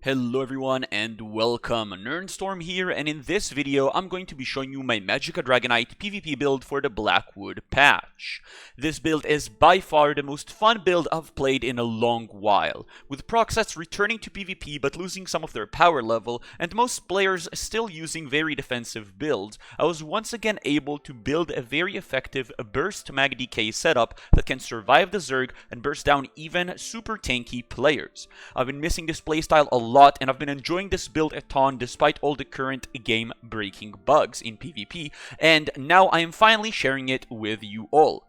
Hello everyone and welcome, Nerdstorm here, and in this video I'm going to be showing you my Magicka Dragonknight PvP build for the Blackwood patch. This build is by far the most fun build I've played in a long while, with proc sets returning to PvP but losing some of their power level, and most players still using very defensive builds. I was once again able to build a very effective burst MagDK setup that can survive the Zerg and burst down even super tanky players. I've been missing this playstyle a lot, and I've been enjoying this build a ton despite all the current game-breaking bugs in PvP, and now I am finally sharing it with you all.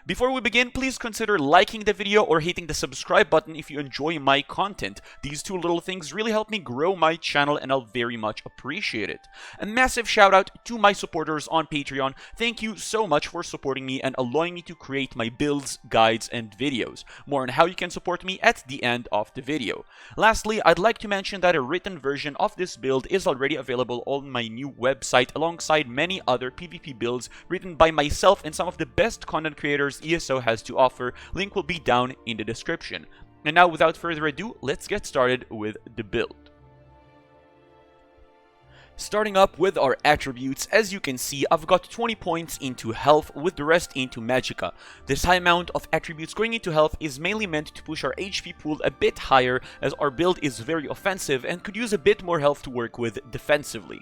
Before we begin, please consider liking the video or hitting the subscribe button if you enjoy my content. These two little things really help me grow my channel and I'll very much appreciate it. A massive shout out to my supporters on Patreon. Thank you so much for supporting me and allowing me to create my builds, guides, and videos. More on how you can support me at the end of the video. Lastly, I'd like to mention that a written version of this build is already available on my new website alongside many other PvP builds written by myself and some of the best content creators ESO has to offer. Link will be down in the description. And now, without further ado, let's get started with the build. Starting up with our attributes, as you can see, I've got 20 points into health with the rest into Magicka. This high amount of attributes going into health is mainly meant to push our HP pool a bit higher, as our build is very offensive and could use a bit more health to work with defensively.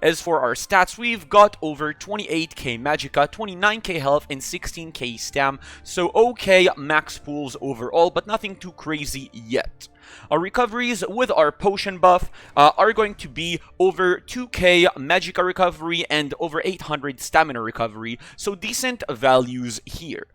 As for our stats, we've got over 28k Magicka, 29k health, and 16k stam, so okay max pools overall, but nothing too crazy yet. Our recoveries with our potion buff are going to be over 2k Magicka recovery and over 800 stamina recovery, so decent values here.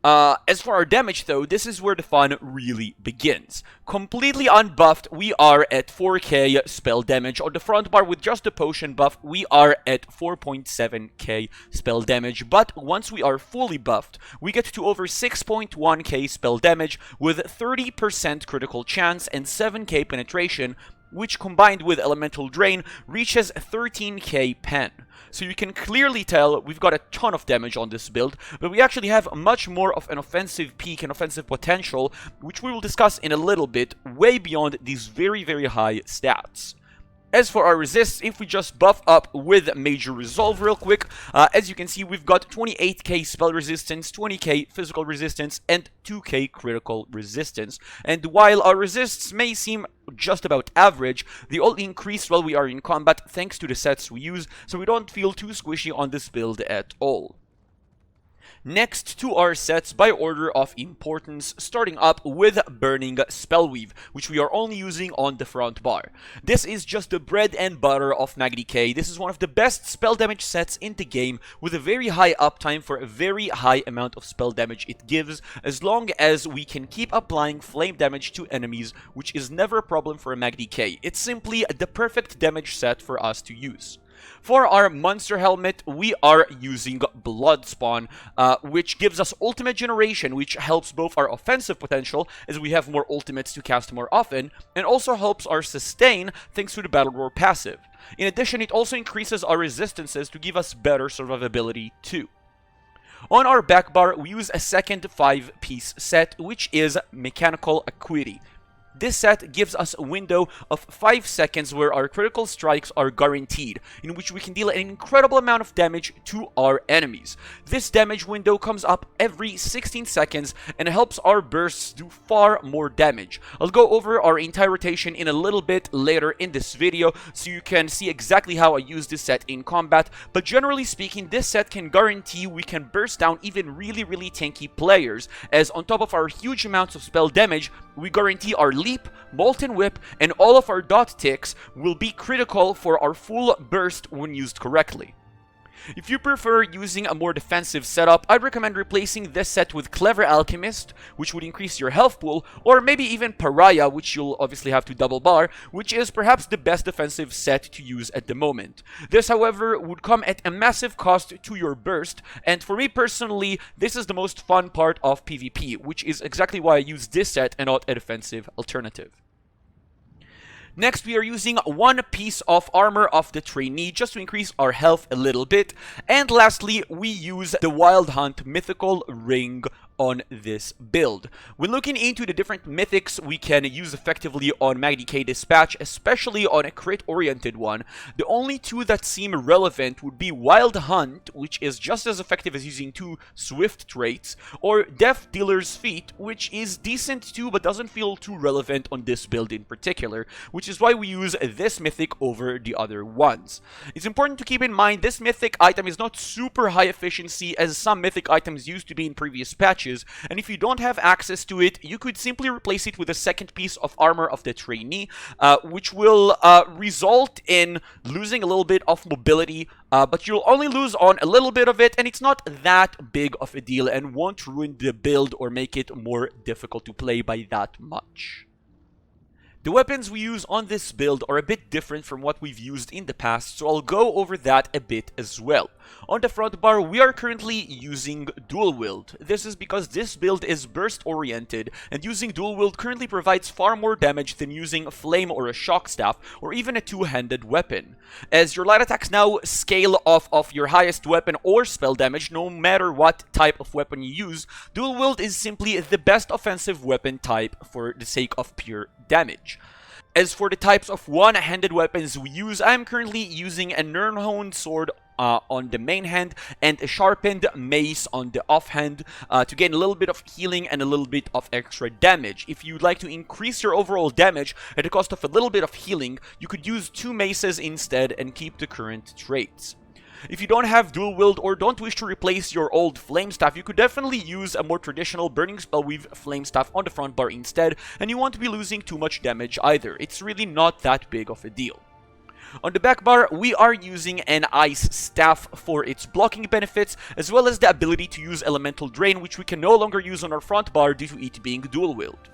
As for our damage though, this is where the fun really begins. Completely unbuffed, we are at 4k spell damage. On the front bar with just the potion buff, we are at 4.7k spell damage, but once we are fully buffed, we get to over 6.1k spell damage with 30% critical chance and 7k penetration, which combined with elemental drain reaches 13k pen. So you can clearly tell we've got a ton of damage on this build, but we actually have much more of an offensive peak and offensive potential, which we will discuss in a little bit, way beyond these very high stats. As for our resists, if we just buff up with Major Resolve real quick, as you can see, we've got 28k spell resistance, 20k physical resistance, and 2k critical resistance. And while our resists may seem just about average, they all increase while we are in combat thanks to the sets we use, so we don't feel too squishy on this build at all. Next to our sets by order of importance, starting up with Burning Spellweave, which we are only using on the front bar. This is just the bread and butter of MagDK. This is one of the best spell damage sets in the game, with a very high uptime for a very high amount of spell damage it gives, as long as we can keep applying flame damage to enemies, which is never a problem for a MagDK. It's simply the perfect damage set for us to use. For our monster helmet, we are using Bloodspawn, which gives us ultimate generation, which helps both our offensive potential, as we have more ultimates to cast more often, and also helps our sustain thanks to the Battle Roar passive. In addition, it also increases our resistances to give us better survivability too. On our back bar, we use a second 5-piece set, which is Mechanical Acuity. This set gives us a window of 5 seconds where our critical strikes are guaranteed, in which we can deal an incredible amount of damage to our enemies. This damage window comes up every 16 seconds and helps our bursts do far more damage. I'll go over our entire rotation in a little bit later in this video so you can see exactly how I use this set in combat, but generally speaking, this set can guarantee we can burst down even really tanky players, as on top of our huge amounts of spell damage, we guarantee our Leap, Molten Whip, and all of our dot ticks will be critical for our full burst when used correctly. If you prefer using a more defensive setup, I'd recommend replacing this set with Clever Alchemist, which would increase your health pool, or maybe even Pariah, which you'll obviously have to double bar, which is perhaps the best defensive set to use at the moment. This, however, would come at a massive cost to your burst, and for me personally, this is the most fun part of PvP, which is exactly why I use this set and not a defensive alternative. Next, we are using one piece of armor of the trainee just to increase our health a little bit. And lastly, we use the Wild Hunt Mythical Ring on this build. When looking into the different mythics we can use effectively on MagDK Dispatch, especially on a crit-oriented one, the only two that seem relevant would be Wild Hunt, which is just as effective as using 2 Swift traits, or Death Dealer's Feet, which is decent too but doesn't feel too relevant on this build in particular, which is why we use this mythic over the other ones. It's important to keep in mind this mythic item is not super high efficiency as some mythic items used to be in previous patches, and if you don't have access to it, you could simply replace it with a second piece of armor of the trainee, which will result in losing a little bit of mobility, but you'll only lose on a little bit of it, and it's not that big of a deal and won't ruin the build or make it more difficult to play by that much. The weapons we use on this build are a bit different from what we've used in the past, so I'll go over that a bit as well. On the front bar, we are currently using dual wield. This is because this build is burst oriented, and using dual wield currently provides far more damage than using a flame or a shock staff, or even a two-handed weapon. As your light attacks now scale off of your highest weapon or spell damage, no matter what type of weapon you use, dual wield is simply the best offensive weapon type for the sake of pure damage. As for the types of one-handed weapons we use, I am currently using a Nirnhoned sword on the main hand and a sharpened mace on the offhand to gain a little bit of healing and a little bit of extra damage. If you'd like to increase your overall damage at the cost of a little bit of healing, you could use 2 maces instead and keep the current traits. If you don't have dual wield or don't wish to replace your old flame staff, you could definitely use a more traditional burning spell weave flame staff on the front bar instead, and you won't be losing too much damage either. It's really not that big of a deal. On the back bar, we are using an ice staff for its blocking benefits, as well as the ability to use elemental drain, which we can no longer use on our front bar due to it being dual wield.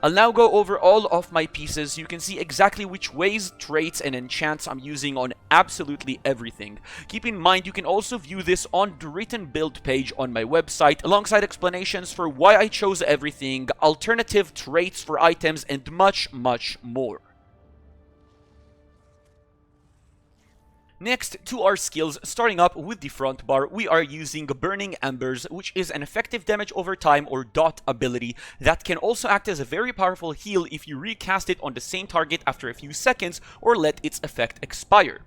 I'll now go over all of my pieces so you can see exactly which ways, traits, and enchants I'm using on absolutely everything. Keep in mind you can also view this on the written build page on my website, alongside explanations for why I chose everything, alternative traits for items, and much, much more. Next to our skills, starting up with the front bar, we are using Burning Embers, which is an effective damage over time or dot ability that can also act as a very powerful heal if you recast it on the same target after a few seconds or let its effect expire.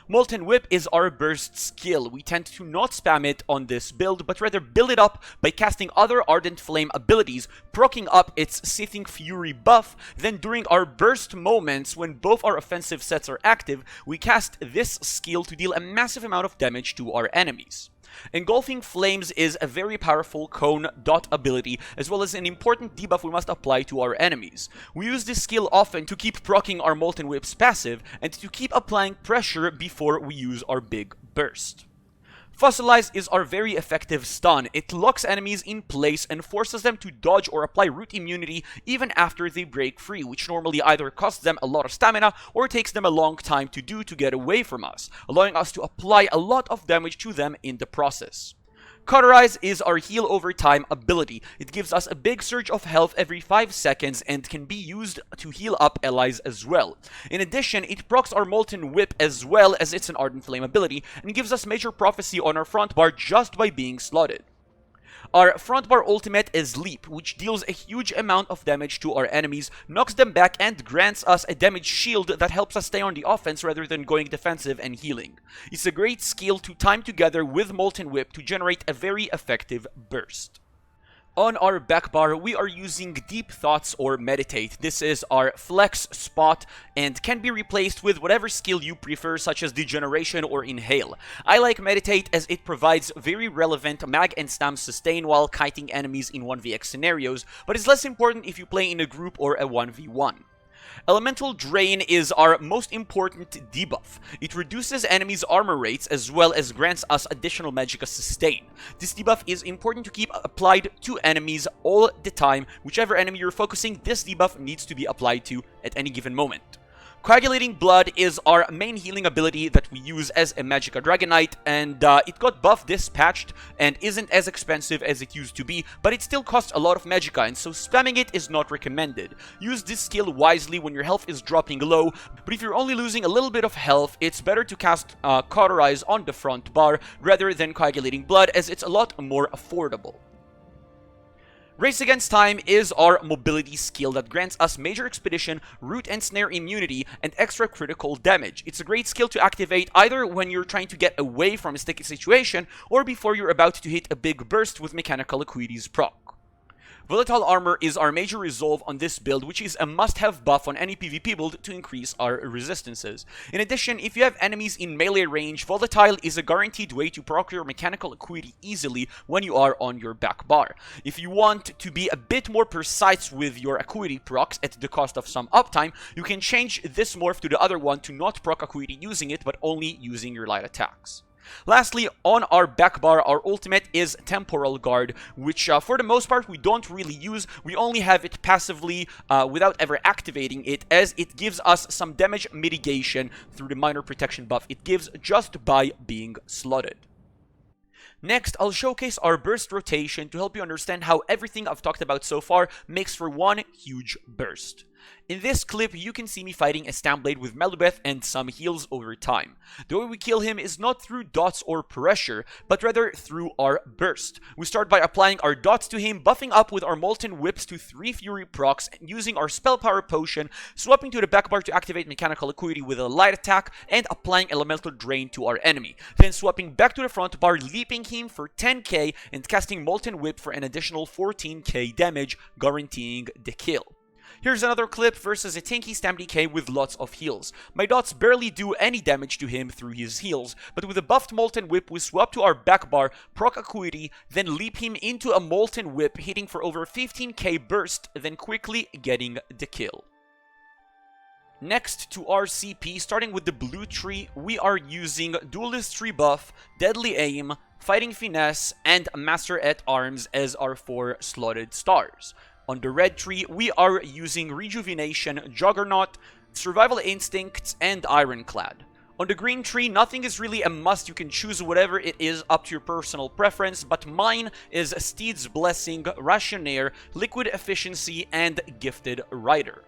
Molten Whip is our burst skill. We tend to not spam it on this build, but rather build it up by casting other Ardent Flame abilities, proccing up its Sithing Fury buff. Then during our burst moments, when both our offensive sets are active, we cast this skill to deal a massive amount of damage to our enemies. Engulfing Flames is a very powerful cone dot ability, as well as an important debuff we must apply to our enemies. We use this skill often to keep proccing our Molten Whip's passive, and to keep applying pressure before we use our big burst. Fossilize is our very effective stun. It locks enemies in place and forces them to dodge or apply root immunity even after they break free, which normally either costs them a lot of stamina or takes them a long time to do to get away from us, allowing us to apply a lot of damage to them in the process. Cauterize is our heal over time ability. It gives us a big surge of health every 5 seconds and can be used to heal up allies as well. In addition, it procs our Molten Whip as well, as it's an Ardent Flame ability, and gives us major prophecy on our front bar just by being slotted. Our front bar ultimate is Leap, which deals a huge amount of damage to our enemies, knocks them back, and grants us a damage shield that helps us stay on the offense rather than going defensive and healing. It's a great skill to time together with Molten Whip to generate a very effective burst. On our back bar, we are using Deep Thoughts or Meditate. This is our flex spot and can be replaced with whatever skill you prefer, such as Degeneration or Inhale. I like Meditate as it provides very relevant mag and stam sustain while kiting enemies in 1vx scenarios, but is less important if you play in a group or a 1v1. Elemental Drain is our most important debuff. It reduces enemies' armor rates as well as grants us additional Magicka sustain. This debuff is important to keep applied to enemies all the time. Whichever enemy you're focusing, this debuff needs to be applied to at any given moment. Coagulating Blood is our main healing ability that we use as a Magicka Dragonknight, and it got buffed this patched and isn't as expensive as it used to be, but it still costs a lot of Magicka, and so spamming it is not recommended. Use this skill wisely when your health is dropping low, but if you're only losing a little bit of health, it's better to cast Cauterize on the front bar rather than Coagulating Blood, as it's a lot more affordable. Race Against Time is our mobility skill that grants us major expedition, root and snare immunity, and extra critical damage. It's a great skill to activate either when you're trying to get away from a sticky situation or before you're about to hit a big burst with Mechanical Acuity's proc. Volatile Armor is our major resolve on this build, which is a must-have buff on any PvP build to increase our resistances. In addition, if you have enemies in melee range, Volatile is a guaranteed way to proc your Mechanical Acuity easily when you are on your back bar. If you want to be a bit more precise with your Acuity procs at the cost of some uptime, you can change this morph to the other one to not proc Acuity using it, but only using your light attacks. Lastly, on our back bar, our ultimate is Temporal Guard, which for the most part we don't really use. We only have it passively without ever activating it, as it gives us some damage mitigation through the minor protection buff it gives just by being slotted. Next, I'll showcase our burst rotation to help you understand how everything I've talked about so far makes for one huge burst. In this clip, you can see me fighting a Stamblade with Melubeth and some heals over time. The way we kill him is not through dots or pressure, but rather through our burst. We start by applying our dots to him, buffing up with our Molten Whips to 3 Fury procs, and using our Spell Power Potion, swapping to the back bar to activate Mechanical Acuity with a light attack, and applying Elemental Drain to our enemy. Then swapping back to the front bar, leaping him for 10k, and casting Molten Whip for an additional 14k damage, guaranteeing the kill. Here's another clip versus a tanky MagDK with lots of heals. My dots barely do any damage to him through his heals, but with a buffed Molten Whip we swap to our back bar, proc Acuity, then leap him into a Molten Whip, hitting for over 15k burst, then quickly getting the kill. Next to our CP, starting with the blue tree, we are using Duelist Tree buff, Deadly Aim, Fighting Finesse, and Master at Arms as our 4 slotted stars. On the red tree, we are using Rejuvenation, Juggernaut, Survival Instincts, and Ironclad. On the green tree, nothing is really a must. You can choose whatever it is up to your personal preference, but mine is Steed's Blessing, Rationaire, Liquid Efficiency, and Gifted Rider.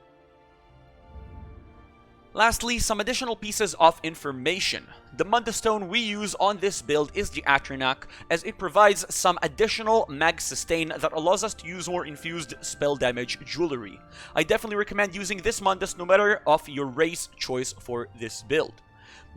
Lastly, some additional pieces of information. The Mundus stone we use on this build is the Atronach, as it provides some additional mag sustain that allows us to use more infused spell damage jewelry. I definitely recommend using this Mundus no matter of your race choice for this build.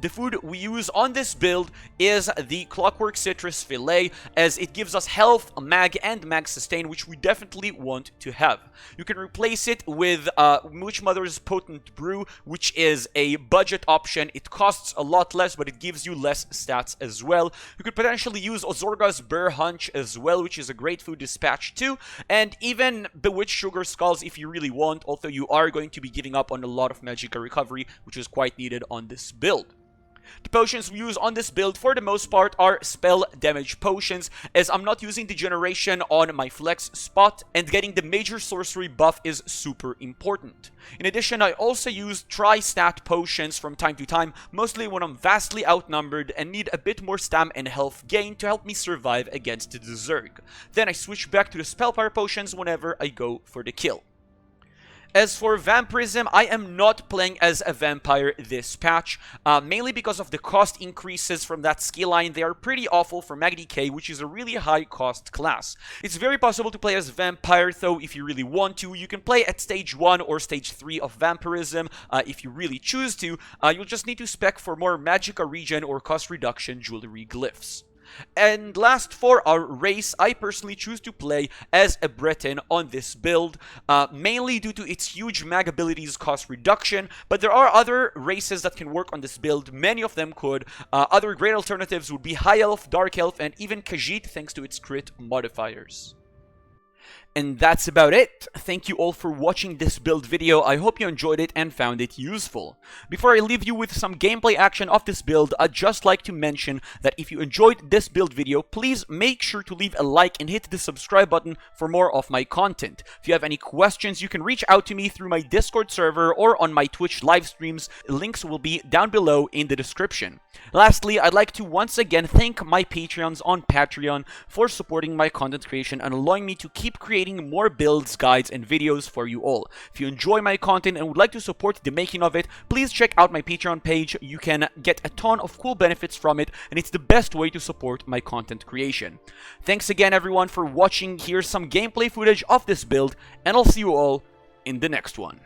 The food we use on this build is the Clockwork Citrus Fillet, as it gives us health, mag, and mag sustain, which we definitely want to have. You can replace it with Witch Mother's Potent Brew, which is a budget option. It costs a lot less, but it gives you less stats as well. You could potentially use Ozorga's Bear Hunch as well, which is a great food dispatch too, and even Bewitched Sugar Skulls if you really want, although you are going to be giving up on a lot of Magicka recovery, which is quite needed on this build. The potions we use on this build for the most part are spell damage potions, as I'm not using Degeneration on my flex spot, and getting the major sorcery buff is super important. In addition, I also use tri-stat potions from time to time, mostly when I'm vastly outnumbered and need a bit more stam and health gain to help me survive against the Zerg. Then I switch back to the spell power potions whenever I go for the kill. As for Vamprism, I am not playing as a vampire this patch, mainly because of the cost increases from that skill line. They are pretty awful for MagDK, which is a really high cost class. It's very possible to play as vampire though if you really want to. You can play at stage 1 or stage 3 of Vampirism if you really choose to. You'll just need to spec for more Magicka regen or cost reduction jewelry glyphs. And last, for our race, I personally choose to play as a Breton on this build, mainly due to its huge mag abilities cost reduction, but there are other races that can work on this build. Many of them could. Other great alternatives would be High Elf, Dark Elf, and even Khajiit thanks to its crit modifiers. And that's about it. Thank you all for watching this build video. I hope you enjoyed it and found it useful. Before I leave you with some gameplay action of this build, I'd just like to mention that if you enjoyed this build video, please make sure to leave a like and hit the subscribe button for more of my content. If you have any questions, you can reach out to me through my Discord server or on my Twitch live streams. Links will be down below in the description. Lastly, I'd like to once again thank my Patreons on Patreon for supporting my content creation and allowing me to keep creating creating more builds, guides, and videos for you all. If you enjoy my content and would like to support the making of it, please check out my Patreon page. You can get a ton of cool benefits from it, and it's the best way to support my content creation. Thanks again everyone for watching. Here's some gameplay footage of this build, and I'll see you all in the next one.